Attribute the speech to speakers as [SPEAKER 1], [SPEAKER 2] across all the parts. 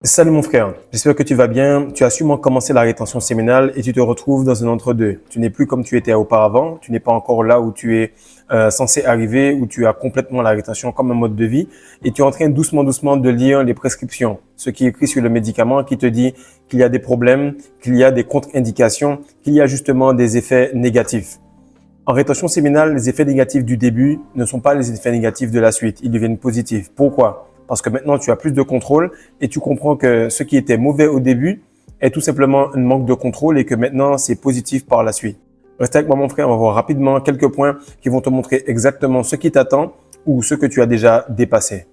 [SPEAKER 1] Salut mon frère, j'espère que tu vas bien. Tu as sûrement commencé la rétention séminale et tu te retrouves dans un entre-deux. Tu n'es plus comme tu étais auparavant, tu n'es pas encore là où tu es censé arriver, où tu as complètement la rétention comme un mode de vie et tu es en train doucement de lire les prescriptions, ce qui est écrit sur le médicament qui te dit qu'il y a des problèmes, qu'il y a des contre-indications, qu'il y a justement des effets négatifs. En rétention séminale, les effets négatifs du début ne sont pas les effets négatifs de la suite, ils deviennent positifs. Pourquoi? Parce que maintenant, tu as plus de contrôle et tu comprends que ce qui était mauvais au début est tout simplement un manque de contrôle et que maintenant, c'est positif par la suite. Reste avec moi, mon frère, on va voir rapidement quelques points qui vont te montrer exactement ce qui t'attend ou ce que tu as déjà dépassé.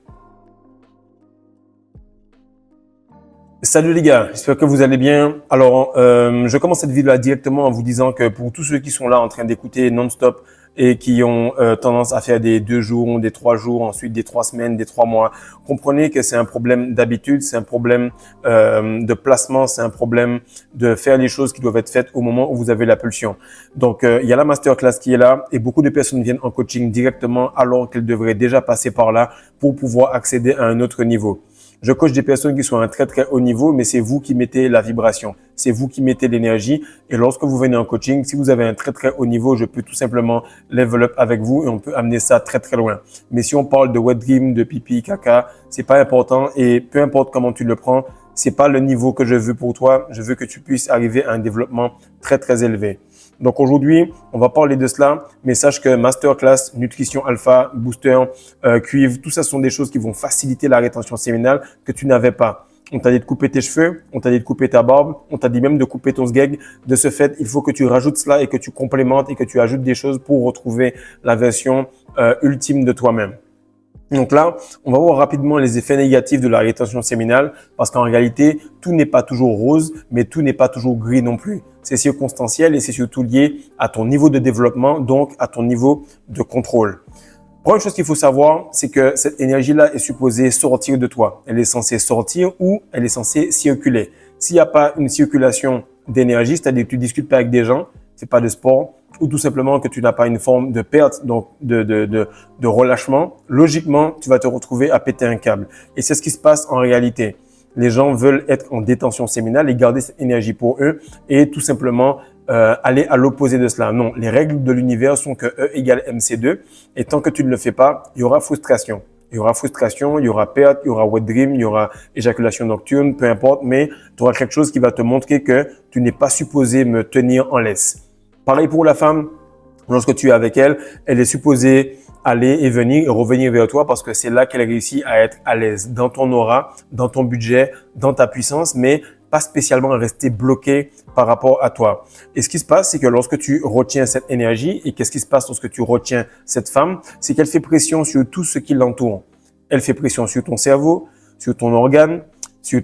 [SPEAKER 1] Salut les gars, j'espère que vous allez bien. Alors, je commence cette vidéo là directement en vous disant que pour tous ceux qui sont là en train d'écouter non-stop et qui ont tendance à faire des 2 jours, des 3 jours, ensuite des 3 semaines, des 3 mois, comprenez que c'est un problème d'habitude, c'est un problème de placement, c'est un problème de faire les choses qui doivent être faites au moment où vous avez la pulsion. Donc, il y a la masterclass qui est là et beaucoup de personnes viennent en coaching directement alors qu'elles devraient déjà passer par là pour pouvoir accéder à un autre niveau. Je coach des personnes qui sont à un très haut niveau, mais c'est vous qui mettez la vibration, c'est vous qui mettez l'énergie. Et lorsque vous venez en coaching, si vous avez un très haut niveau, je peux tout simplement level up avec vous et on peut amener ça très loin. Mais si on parle de wet dream, de pipi, caca, c'est pas important et peu importe comment tu le prends, c'est pas le niveau que je veux pour toi. Je veux que tu puisses arriver à un développement très élevé. Donc aujourd'hui, on va parler de cela, mais sache que masterclass, nutrition alpha, booster, cuivre, tout ça sont des choses qui vont faciliter la rétention séminale que tu n'avais pas. On t'a dit de couper tes cheveux, on t'a dit de couper ta barbe, on t'a dit même de couper ton sgeg. De ce fait, il faut que tu rajoutes cela et que tu complémentes et que tu ajoutes des choses pour retrouver la version ultime de toi-même. Donc là, on va voir rapidement les effets négatifs de la rétention séminale parce qu'en réalité, tout n'est pas toujours rose, mais tout n'est pas toujours gris non plus. C'est circonstanciel et c'est surtout lié à ton niveau de développement, donc à ton niveau de contrôle. Première chose qu'il faut savoir, c'est que cette énergie-là est supposée sortir de toi. Elle est censée sortir ou elle est censée circuler. S'il n'y a pas une circulation d'énergie, c'est-à-dire que tu ne discutes pas avec des gens, c'est pas de sport, ou tout simplement que tu n'as pas une forme de perte, donc de relâchement, logiquement, tu vas te retrouver à péter un câble. Et c'est ce qui se passe en réalité. Les gens veulent être en détention séminale et garder cette énergie pour eux et tout simplement aller à l'opposé de cela. Non, les règles de l'univers sont que E égale MC2 et tant que tu ne le fais pas, il y aura frustration. Il y aura frustration, il y aura perte, il y aura wet dream, il y aura éjaculation nocturne, peu importe, mais tu auras quelque chose qui va te montrer que tu n'es pas supposé me tenir en laisse. Pareil pour la femme, lorsque tu es avec elle, elle est supposée aller et venir et revenir vers toi parce que c'est là qu'elle réussit à être à l'aise dans ton aura, dans ton budget, dans ta puissance, mais pas spécialement rester bloqué par rapport à toi. Et ce qui se passe, c'est que lorsque tu retiens cette énergie, et qu'est-ce qui se passe lorsque tu retiens cette femme, c'est qu'elle fait pression sur tout ce qui l'entoure. Elle fait pression sur ton cerveau, sur ton organe, sur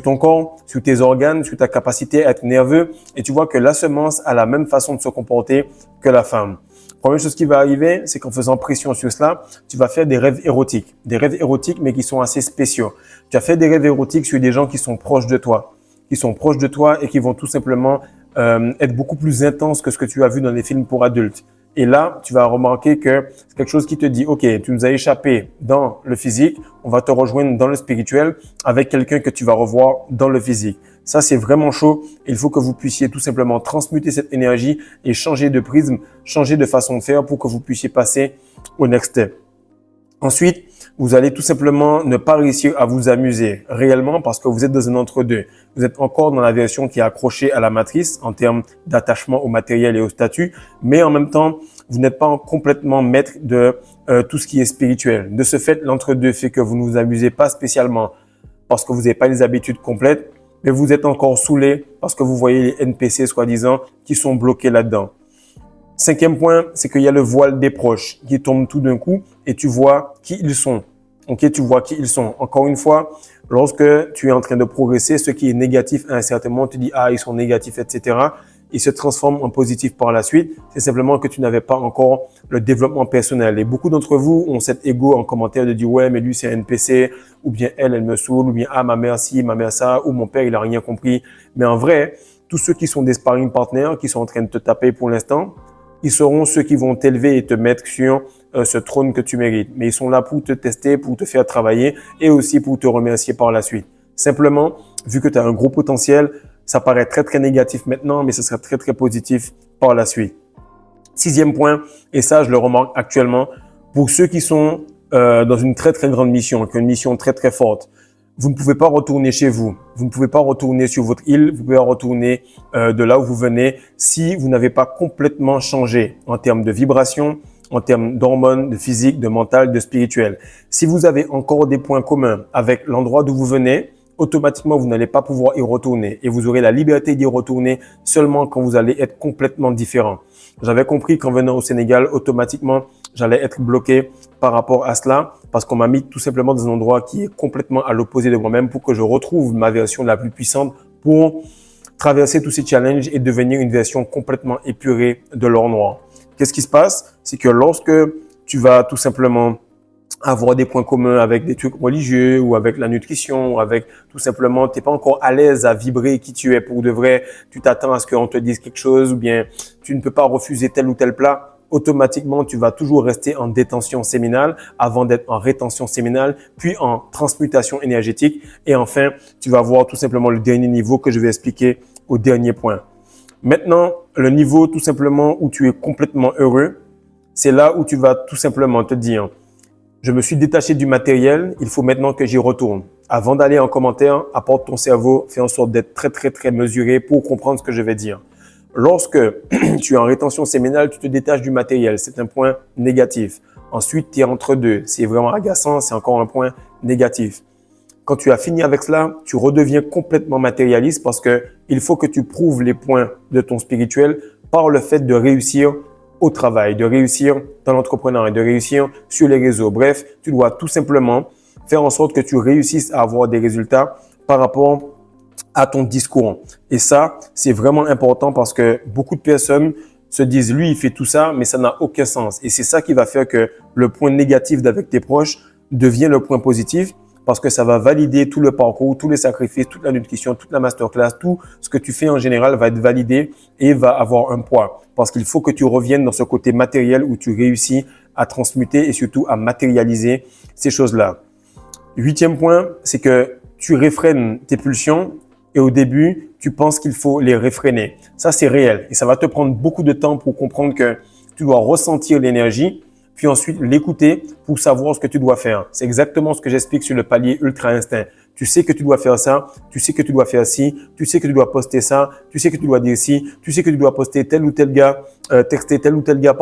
[SPEAKER 1] ton corps, sur tes organes, sur ta capacité à être nerveux. Et tu vois que la semence a la même façon de se comporter que la femme. Première chose qui va arriver, c'est qu'en faisant pression sur cela, tu vas faire des rêves érotiques. Des rêves érotiques, mais qui sont assez spéciaux. Tu as fait des rêves érotiques sur des gens qui sont proches de toi. Et qui vont tout simplement être beaucoup plus intenses que ce que tu as vu dans les films pour adultes. Et là, tu vas remarquer que c'est quelque chose qui te dit, OK, tu nous as échappé dans le physique, on va te rejoindre dans le spirituel avec quelqu'un que tu vas revoir dans le physique. Ça, c'est vraiment chaud. Il faut que vous puissiez tout simplement transmuter cette énergie et changer de prisme, changer de façon de faire pour que vous puissiez passer au next step. Ensuite, vous allez tout simplement ne pas réussir à vous amuser réellement parce que vous êtes dans un entre-deux. Vous êtes encore dans la version qui est accrochée à la matrice en termes d'attachement au matériel et au statut, mais en même temps, vous n'êtes pas complètement maître de tout ce qui est spirituel. De ce fait, l'entre-deux fait que vous ne vous amusez pas spécialement parce que vous n'avez pas les habitudes complètes, mais vous êtes encore saoulé parce que vous voyez les NPC soi-disant qui sont bloqués là-dedans. Cinquième point, c'est qu'il y a le voile des proches qui tombe tout d'un coup et tu vois qui ils sont. Ok, tu vois qui ils sont. Encore une fois, lorsque tu es en train de progresser, ce qui est négatif à un certain moment, tu dis ah ils sont négatifs, etc. Ils se transforment en positif par la suite. C'est simplement que tu n'avais pas encore le développement personnel. Et beaucoup d'entre vous ont cet ego en commentaire de dire ouais mais lui c'est un NPC ou bien elle me saoule ou bien ah ma mère ci, ma mère ça ou mon père il a rien compris. Mais en vrai, tous ceux qui sont des sparring partners qui sont en train de te taper pour l'instant, ils seront ceux qui vont t'élever et te mettre sur ce trône que tu mérites. Mais ils sont là pour te tester, pour te faire travailler et aussi pour te remercier par la suite. Simplement, vu que tu as un gros potentiel, ça paraît très, très négatif maintenant, mais ce sera très, très positif par la suite. 6e point, et ça, je le remarque actuellement, pour ceux qui sont dans une très, très grande mission, qui ont une mission très, très forte, vous ne pouvez pas retourner chez vous. Vous ne pouvez pas retourner sur votre île. Vous pouvez pas retourner de là où vous venez si vous n'avez pas complètement changé en termes de vibration, en termes d'hormones, de physique, de mental, de spirituel. Si vous avez encore des points communs avec l'endroit d'où vous venez, automatiquement, vous n'allez pas pouvoir y retourner et vous aurez la liberté d'y retourner seulement quand vous allez être complètement différent. J'avais compris qu'en venant au Sénégal, automatiquement, j'allais être bloqué par rapport à cela parce qu'on m'a mis tout simplement dans un endroit qui est complètement à l'opposé de moi-même pour que je retrouve ma version la plus puissante pour traverser tous ces challenges et devenir une version complètement épurée de l'or noir. Qu'est-ce qui se passe? C'est que lorsque tu vas tout simplement avoir des points communs avec des trucs religieux ou avec la nutrition ou avec tout simplement, t'es pas encore à l'aise à vibrer qui tu es pour de vrai, tu t'attends à ce qu'on te dise quelque chose ou bien tu ne peux pas refuser tel ou tel plat, automatiquement, tu vas toujours rester en détention séminale avant d'être en rétention séminale, puis en transmutation énergétique et enfin, tu vas voir tout simplement le dernier niveau que je vais expliquer au dernier point. Maintenant, le niveau tout simplement où tu es complètement heureux, c'est là où tu vas tout simplement te dire je me suis détaché du matériel, il faut maintenant que j'y retourne. Avant d'aller en commentaire, apporte ton cerveau, fais en sorte d'être très, très, très mesuré pour comprendre ce que je vais dire. Lorsque tu es en rétention séminale, tu te détaches du matériel. C'est un point négatif. Ensuite, tu es entre deux. C'est vraiment agaçant, c'est encore un point négatif. Quand tu as fini avec cela, tu redeviens complètement matérialiste parce que il faut que tu prouves les points de ton spirituel par le fait de réussir au travail, de réussir dans l'entrepreneuriat, de réussir sur les réseaux. Bref, tu dois tout simplement faire en sorte que tu réussisses à avoir des résultats par rapport à ton discours. Et ça, c'est vraiment important parce que beaucoup de personnes se disent, lui, il fait tout ça, mais ça n'a aucun sens. Et c'est ça qui va faire que le point négatif d'avec tes proches devient le point positif parce que ça va valider tout le parcours, tous les sacrifices, toute la nutrition, toute la masterclass, tout ce que tu fais en général va être validé et va avoir un poids. Parce qu'il faut que tu reviennes dans ce côté matériel où tu réussis à transmuter et surtout à matérialiser ces choses-là. 8e point, c'est que tu réfrènes tes pulsions et au début, tu penses qu'il faut les réfréner. Ça, c'est réel et ça va te prendre beaucoup de temps pour comprendre que tu dois ressentir l'énergie puis ensuite l'écouter pour savoir ce que tu dois faire. C'est exactement ce que j'explique sur le palier Ultra Instinct. Tu sais que tu dois faire ça, tu sais que tu dois faire ci, tu sais que tu dois poster ça, tu sais que tu dois dire ci, tu sais que tu dois poster tel ou tel gars, texter tel ou tel gars,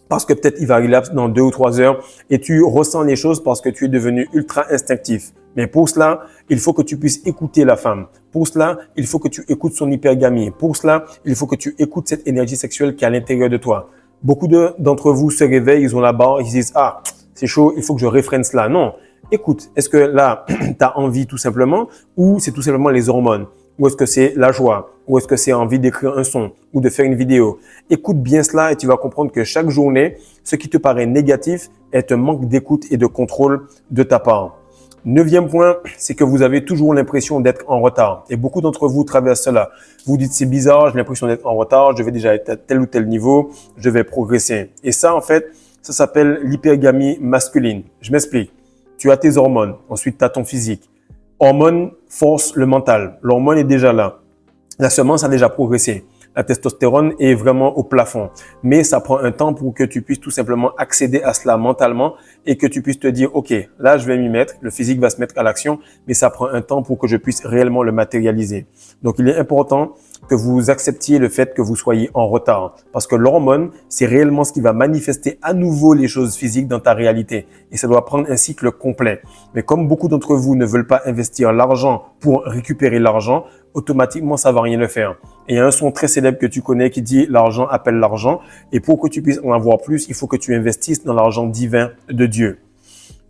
[SPEAKER 1] parce que peut-être il va arriver dans 2 ou 3 heures et tu ressens les choses parce que tu es devenu ultra instinctif. Mais pour cela, il faut que tu puisses écouter la femme. Pour cela, il faut que tu écoutes son hypergamie. Pour cela, il faut que tu écoutes cette énergie sexuelle qui est à l'intérieur de toi. Beaucoup d'entre vous se réveillent, ils ont la barre, ils se disent « Ah, c'est chaud, il faut que je réfrène cela. » Non, écoute, est-ce que là, tu as envie tout simplement ou c'est tout simplement les hormones? Ou est-ce que c'est la joie? Ou est-ce que c'est envie d'écrire un son ou de faire une vidéo? Écoute bien cela et tu vas comprendre que chaque journée, ce qui te paraît négatif est un manque d'écoute et de contrôle de ta part. 9e point, c'est que vous avez toujours l'impression d'être en retard. Et beaucoup d'entre vous traversent cela. Vous dites, c'est bizarre, j'ai l'impression d'être en retard, je vais déjà être à tel ou tel niveau, je vais progresser. Et ça, en fait, ça s'appelle l'hypergamie masculine. Je m'explique. Tu as tes hormones, ensuite tu as ton physique. Hormone force le mental. L'hormone est déjà là. La semence a déjà progressé. La testostérone est vraiment au plafond. Mais ça prend un temps pour que tu puisses tout simplement accéder à cela mentalement et que tu puisses te dire, OK, là, je vais m'y mettre. Le physique va se mettre à l'action, mais ça prend un temps pour que je puisse réellement le matérialiser. Donc, il est important que vous acceptiez le fait que vous soyez en retard. Parce que l'hormone, c'est réellement ce qui va manifester à nouveau les choses physiques dans ta réalité. Et ça doit prendre un cycle complet. Mais comme beaucoup d'entre vous ne veulent pas investir l'argent pour récupérer l'argent, automatiquement, ça va rien le faire. Et il y a un son très célèbre que tu connais qui dit « l'argent appelle l'argent ». Et pour que tu puisses en avoir plus, il faut que tu investisses dans l'argent divin de Dieu.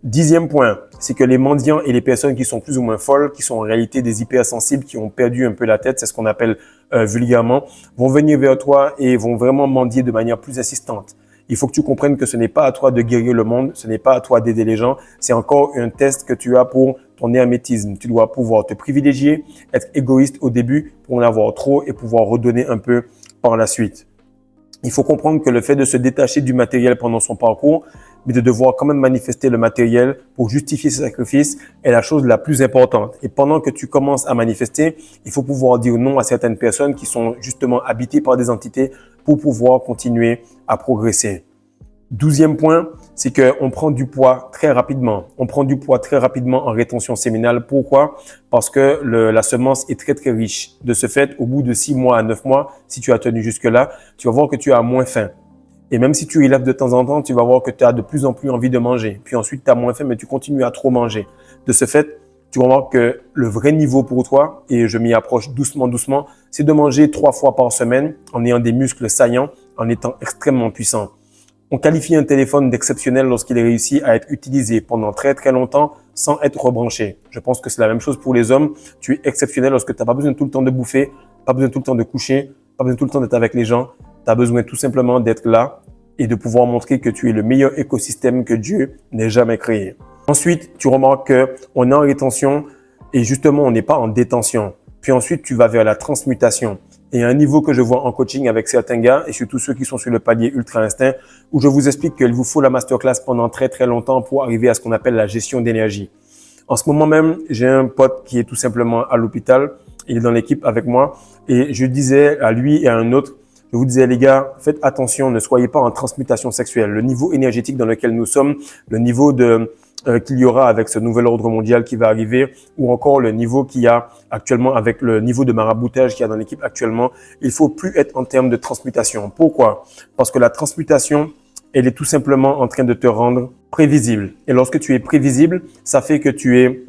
[SPEAKER 1] 10e point, c'est que les mendiants et les personnes qui sont plus ou moins folles, qui sont en réalité des hypersensibles, qui ont perdu un peu la tête, c'est ce qu'on appelle vulgairement, vont venir vers toi et vont vraiment mendier de manière plus insistante. Il faut que tu comprennes que ce n'est pas à toi de guérir le monde, ce n'est pas à toi d'aider les gens, c'est encore un test que tu as pour ton hermétisme. Tu dois pouvoir te privilégier, être égoïste au début pour en avoir trop et pouvoir redonner un peu par la suite. Il faut comprendre que le fait de se détacher du matériel pendant son parcours, mais de devoir quand même manifester le matériel pour justifier ce sacrifice est la chose la plus importante. Et pendant que tu commences à manifester, il faut pouvoir dire non à certaines personnes qui sont justement habitées par des entités pour pouvoir continuer à progresser. 12e point, c'est qu'on prend du poids très rapidement. On prend du poids très rapidement en rétention séminale. Pourquoi? Parce que la semence est très, très riche. De ce fait, au bout de 6 mois à 9 mois, si tu as tenu jusque-là, tu vas voir que tu as moins faim. Et même si tu élèves de temps en temps, tu vas voir que tu as de plus en plus envie de manger. Puis ensuite, tu as moins faim, mais tu continues à trop manger. De ce fait, tu vas voir que le vrai niveau pour toi, et je m'y approche doucement, doucement, c'est de manger 3 fois par semaine en ayant des muscles saillants, en étant extrêmement puissant. On qualifie un téléphone d'exceptionnel lorsqu'il réussit à être utilisé pendant très très longtemps sans être rebranché. Je pense que c'est la même chose pour les hommes. Tu es exceptionnel lorsque tu n'as pas besoin tout le temps de bouffer, pas besoin tout le temps de coucher, pas besoin tout le temps d'être avec les gens. Tu as besoin tout simplement d'être là et de pouvoir montrer que tu es le meilleur écosystème que Dieu n'ait jamais créé. Ensuite, tu remarques qu'on est en rétention et justement, on n'est pas en détention. Puis ensuite, tu vas vers la transmutation. Et un niveau que je vois en coaching avec certains gars, et surtout ceux qui sont sur le palier Ultra Instinct, où je vous explique qu'il vous faut la masterclass pendant très très longtemps pour arriver à ce qu'on appelle la gestion d'énergie. En ce moment même, j'ai un pote qui est tout simplement à l'hôpital. Il est dans l'équipe avec moi. Et je disais à lui et à un autre, je vous disais les gars, faites attention, ne soyez pas en transmutation sexuelle. Le niveau énergétique dans lequel nous sommes, le niveau qu'il y aura avec ce nouvel ordre mondial qui va arriver, ou encore le niveau qu'il y a actuellement avec le niveau de maraboutage qu'il y a dans l'équipe actuellement, il faut plus être en termes de transmutation. Pourquoi? Parce que la transmutation, elle est tout simplement en train de te rendre prévisible. Et lorsque tu es prévisible, ça fait que tu es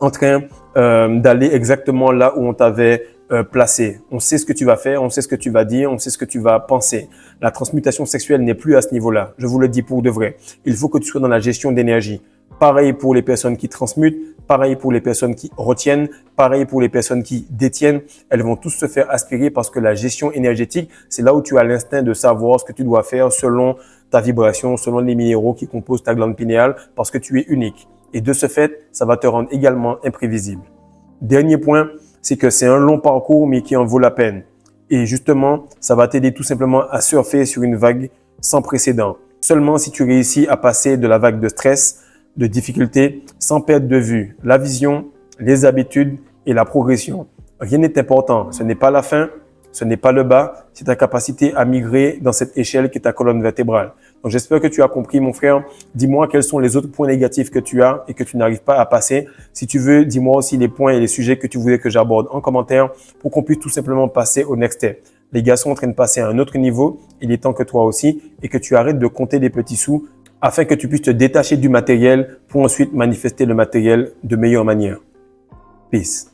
[SPEAKER 1] en train d'aller exactement là où on t'avait placé. On sait ce que tu vas faire, on sait ce que tu vas dire, on sait ce que tu vas penser. La transmutation sexuelle n'est plus à ce niveau-là. Je vous le dis pour de vrai. Il faut que tu sois dans la gestion d'énergie. Pareil pour les personnes qui transmutent, pareil pour les personnes qui retiennent, pareil pour les personnes qui détiennent. Elles vont tous se faire aspirer parce que la gestion énergétique, c'est là où tu as l'instinct de savoir ce que tu dois faire selon ta vibration, selon les minéraux qui composent ta glande pinéale, parce que tu es unique. Et de ce fait, ça va te rendre également imprévisible. Dernier point, c'est que c'est un long parcours, mais qui en vaut la peine. Et justement, ça va t'aider tout simplement à surfer sur une vague sans précédent. Seulement si tu réussis à passer de la vague de stress, de difficultés, sans perdre de vue la vision, les habitudes et la progression. Rien n'est important. Ce n'est pas la fin, ce n'est pas le bas, c'est ta capacité à migrer dans cette échelle qui est ta colonne vertébrale. Donc, j'espère que tu as compris, mon frère. Dis-moi quels sont les autres points négatifs que tu as et que tu n'arrives pas à passer. Si tu veux, dis-moi aussi les points et les sujets que tu voudrais que j'aborde en commentaire pour qu'on puisse tout simplement passer au next step. Les gars sont en train de passer à un autre niveau. Il est temps que toi aussi et que tu arrêtes de compter des petits sous afin que tu puisses te détacher du matériel pour ensuite manifester le matériel de meilleure manière. Peace.